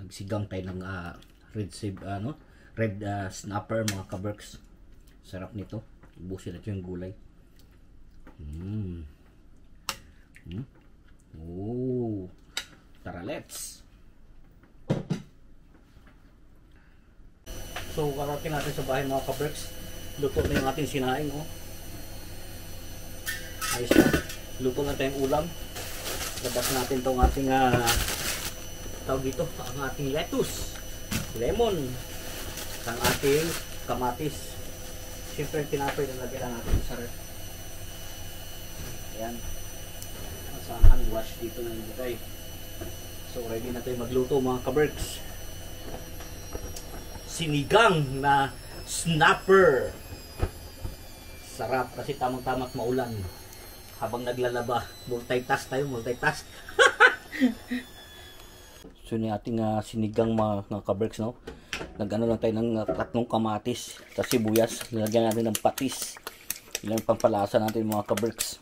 Nagsigang tayo ng red snapper mga kaberks. Sarap nito. Ubusin natin yung gulay. Oh, tara let's. So karating natin sa bahay mga kaberks. Luto na yung ating sinaing. Oh. Ayos na. Luto na tayong ulam. Labas natin tong ating tawag dito, ang ating lettuce, lemon, ang ating kamatis. Siyempre yung tinapay na lagyan natin sa ref. Ayan. Sa hand wash dito na nilagay. So ready na tayo magluto mga kaberks. Sinigang na snapper. Sarap kasi tamang-tama at maulan. Habang naglalaba, multitask tayo, multitask. So yung ating sinigang mga kaberks, no? Nagano lang tayo ng 3 kamatis, tapos sibuyas, nilagyan natin ng patis. Ilang pampalasa natin mga kaberks.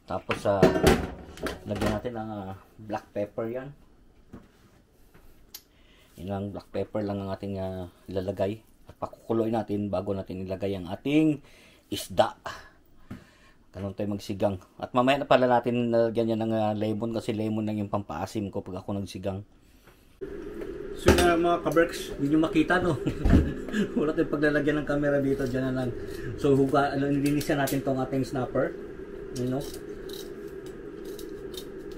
Tapos lagyan natin ng black pepper yan. Ilang black pepper lang ang ating ilalagay. At pakukuloy natin bago natin ilagay ang ating isda. Ganun tayo magsigang. At mamaya na pala natin nalagyan yan ng lemon kasi lemon lang yung pampaasim ko pag ako nagsigang. So mga kaberks, hindi nyo makita no? Wala tayong paglalagyan ng camera dito, dyan na lang. So nilinisan natin tong ating snapper. You know?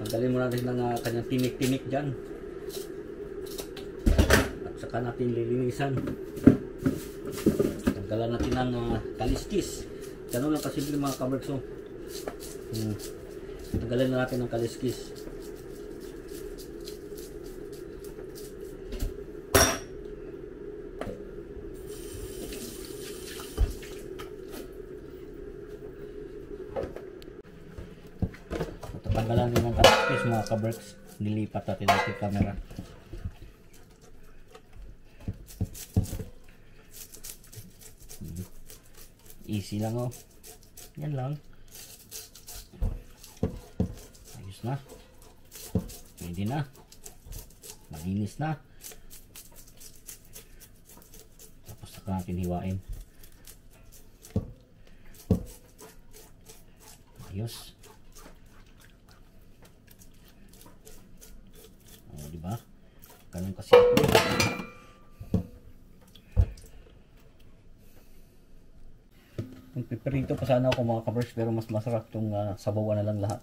Tanggalin mo natin ng kanyang tinik-tinik dyan. At saka natin lilinisan. Tanggalan natin ng kaliskis. Ganun lang kasimple mga kaberks. Tanggalan na natin ng kaliskis. Tanggalan din ng kaliskis mga kaberks. Nilipat natin yung camera. Easy lang oh. Yan lang. Ayos na. Pwede na. Malinis na. Tapos saka natin hiwain. Ayos. Oh, diba? Ganun kasi ako. Piperito pa sana ako mga kaberks, pero mas masarap itong sabawan na lang lahat.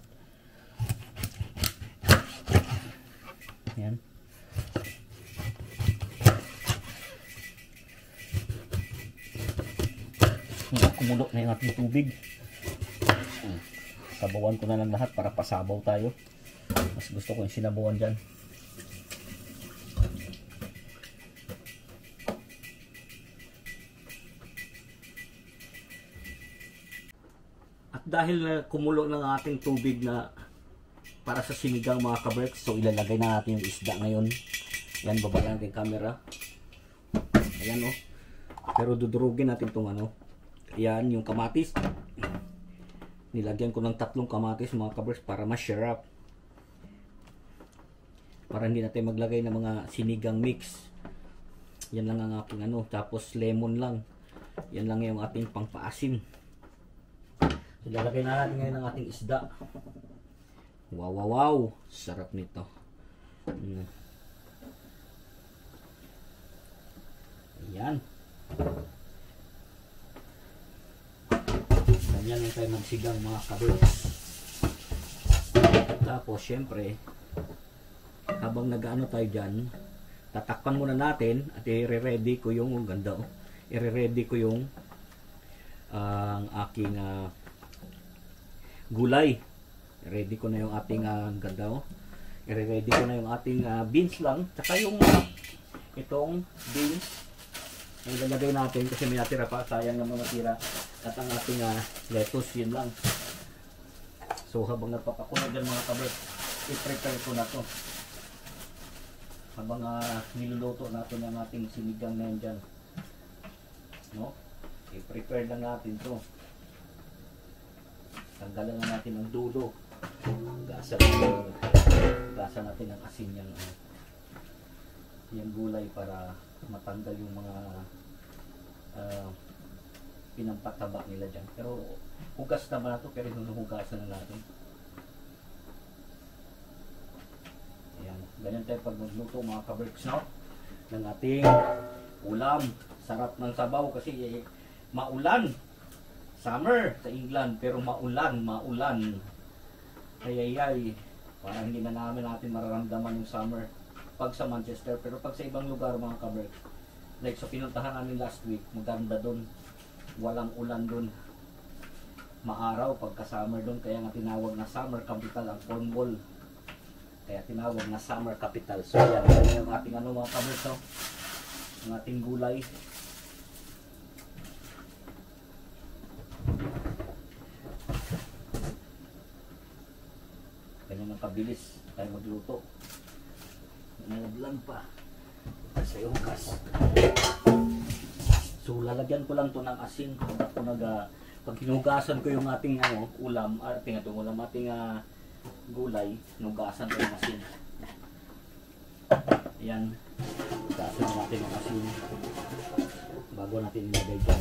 Yan. Kumulo na yung ating tubig. Sabawan ko na lang lahat para pasabaw tayo. Mas gusto ko yung sinabawan dyan. Dahil kumulo ng ating tubig na para sa sinigang mga kaberks, so ilalagay na natin yung isda ngayon. Yan, baba natin yung camera. Ayan o. Pero dudurugin natin itong yan, yung kamatis. Nilagyan ko ng 3 kamatis mga kaberks para mas syrup. Para hindi natin maglagay ng mga sinigang mix. Yan lang ang aking tapos lemon lang. Yan lang yung ating pangpaasim. Ilalagay na natin ngayon ang ating isda. Wow, wow, wow. Sarap nito. Ayan. Ganyan lang tayo magsigang mga kaberks. Tapos, syempre, habang nag-ano tayo dyan, tatakpan muna natin at i-ready ko yung ganda. I-ready ko yung ang aking gulay. Ready ko na yung ating ganda. I-ready ko na yung ating beans lang. Tsaka yung itong beans ang ilalagay natin kasi may natira pa. Sayang na mga tira. At ang ating lettuce, yun lang. So habang nagpapakulo dyan mga kaberks, i-prepare ko na to. Habang niluluto natin ang ating sinigang na yan dyan. No? I-prepare lang natin to. Tanggalan na natin ang dulo. Gasa natin ang asin yan. yung gulay para matanggal yung mga pinampataba nila dyan. Pero hugas naman na ito, pero hinuhugasan na natin. Ayan, ganyan tayo pag magluto mga kaberks, no? Ng ating ulam. Sarap ng sabaw kasi maulan. Summer sa England, pero maulan. Ayayay. Parang hindi na natin mararamdaman yung summer pag sa Manchester. Pero pag sa ibang lugar mga kaberks, like sa pinuntahan namin last week, maganda doon. Walang ulan doon. Maaraw pagka summer doon. Kaya nga tinawag na summer capital ang Cornwall. Kaya tinawag na summer capital. So yan yung ating mga kaberks, no? Ang ating gulay. Ganyan ang kabilis tayo magluto. Nalaglan pa sa hugas. So lalagyan ko lang to ng asin. Pag hinugasan ko yung ating ulam, ating gulay, hinugasan ko yung asin. Ayan, hinugasan natin yung asin bago natin ilagay dyan.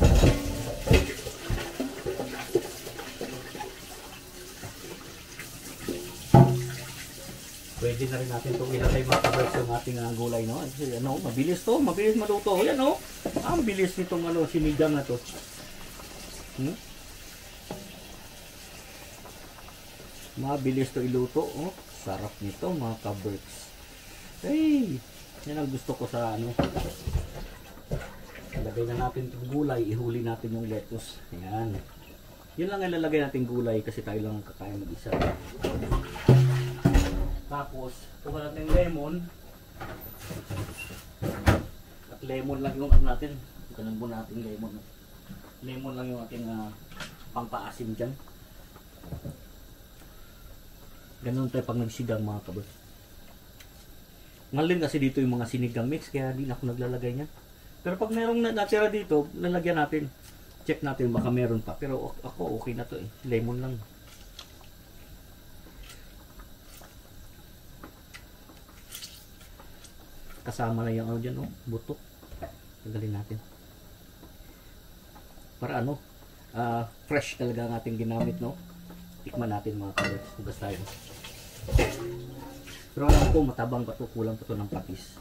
Pwede na rin natin itong ilagay mga kaberks yung ating gulay, no? Kasi, mabilis to, mabilis maluto. Yan, no? Ang bilis nitong sinigang na to. Mabilis to iluto, oh. Sarap nito mga kaberks. Hey, yan ang gusto ko sa ilagay na natin itong gulay, ihuli natin yung lettuce. Ayan. Yun lang ilalagay natin gulay kasi tayo lang kakain mag-isa. Tapos, kuha natin lemon. At lemon lang yung natin. Ganun po natin lemon. Lemon lang yung ating pangpaasim dyan. Ganun tayo pag nagsigang mga kabos. Ngayon kasi dito yung mga sinigang mix, kaya di na ako naglalagay niyan. Pero pag merong natira dito, lalagyan natin. Check natin baka meron pa. Pero ako okay na to eh. Lemon lang. Kasama na yung dyan, buto. Tagalin natin. Para fresh talaga ang ating ginamit, no? Tikman natin mga kaberks. Hugas tayo. Pero alam ko, matabang pa to. Kulang pa to ng patis.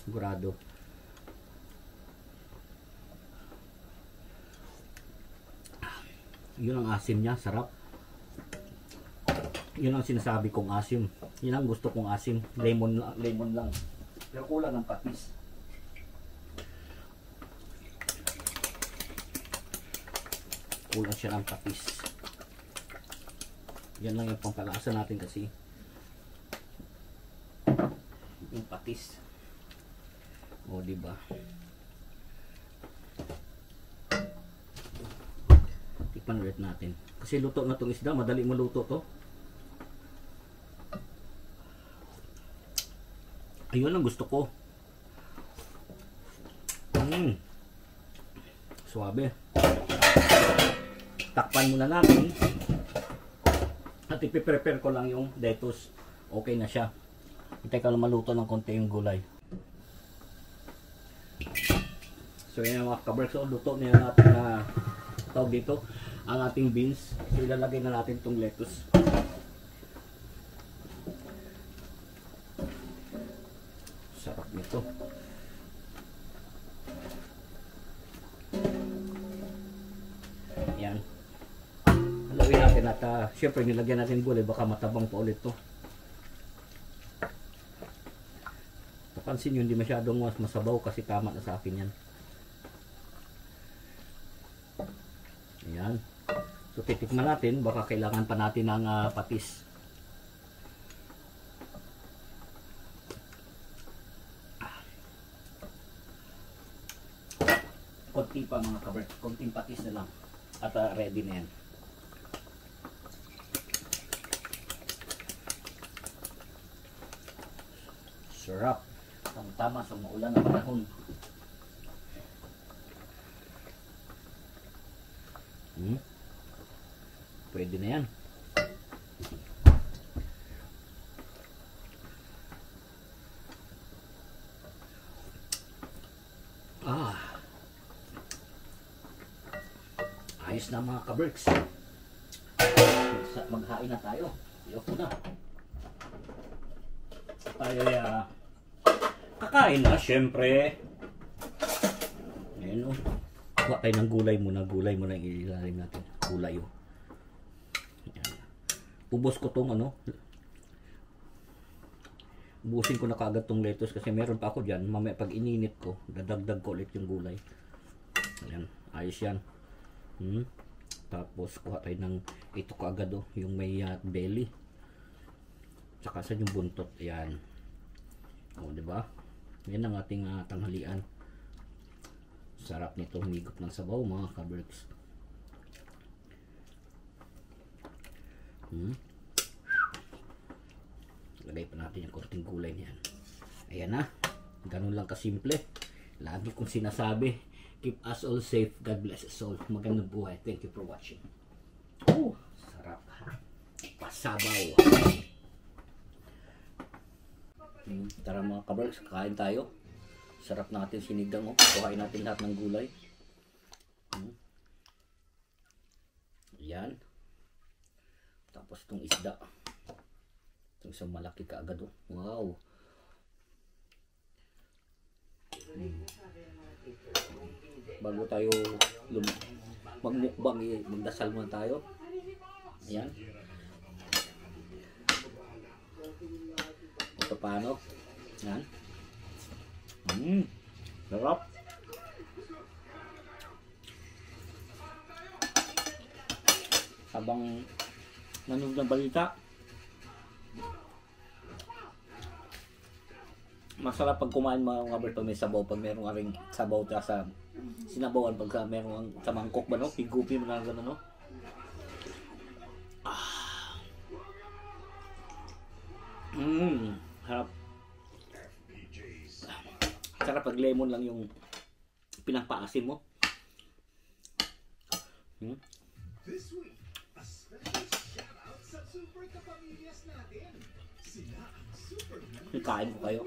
Sigurado. Yun ang asim niya. Sarap. Yun ang sinasabi kong asim. Yun ang gusto kong asim. Lemon lang. Pero kulang ng patis. Kulang siya ng patis. Yan lang yung pangkalasa natin kasi. Yung patis. O, diba? Tikman ulit natin. Kasi luto na itong isda. Madali maluto to. Ayun ang gusto ko. Suabe. Takpan muna natin. At ipiprepare ko lang yung lettuce. Okay na siya. Hintay ka lang maluto ng konti yung gulay. So yan mga kaberks. So, luto na natin na tawag dito. Ang ating beans. So ilalagay na natin itong lettuce. Sarap nito. Yan. Halawin natin at syempre nilagyan natin gulay, baka matabang pa ulit to. Napansin nyo, hindi masyadong masabaw kasi tama na sa akin yan. Ayan. So titikman natin, baka kailangan pa natin ng patis. Konti pa mga kaberks, konting patis na lang at ready na yan. Sarap. Tama sa maulan na panahon. Pwede na yan. Ayos na mga kaberks. Maghain na tayo. Ayoko na. Tayo kakain na syempre. Ayan o. Kuha tayo ng gulay muna. Gulay muna yung ilalim natin. Gulay o. Ayan. Ubos ko tong ano. Ubusin ko na kagad tong lettuce kasi meron pa ako dyan. Mamaya pag ininit ko, dadagdag ko ulit yung gulay. Ayan. Ayos yan. Tapos kuha tayo ng ito kaagad o. Yung may belly. Tsaka sa yung buntot. Ayan. O diba? Yan ang ating tanghalian. Sarap nito. Humigop ng sabaw mga kaberks. Lagay pa natin yung konting gulay niyan. Ayan na. Ganun lang kasimple. Lagi kong sinasabi, keep us all safe. God bless us all. Magandang buhay. Thank you for watching. Oh, sarap. Pasabaw. Tara mga kaberks, kakain tayo. Sarap natin sinigang. Kuhain natin lahat ng gulay. Ayan. Tapos itong isda. Itong isang malaki kaagad. Wow. Bago tayo magmukbang, magdasal muna tayo. Ayan. Ito paano. Ayan. Sarap. Habang nanonood ng balita, masarap pag kumain mga kaberks pag may sabaw, pag merong aring sabaw sa sinabawan, pag merong sa mangkok ba no, higupi mo na gano'n no. Harap. Sarap pag lemon lang yung pinapaasim mo. This week, a special shout out sa super kapamilyas natin. Sila ang super Kain ko kayo.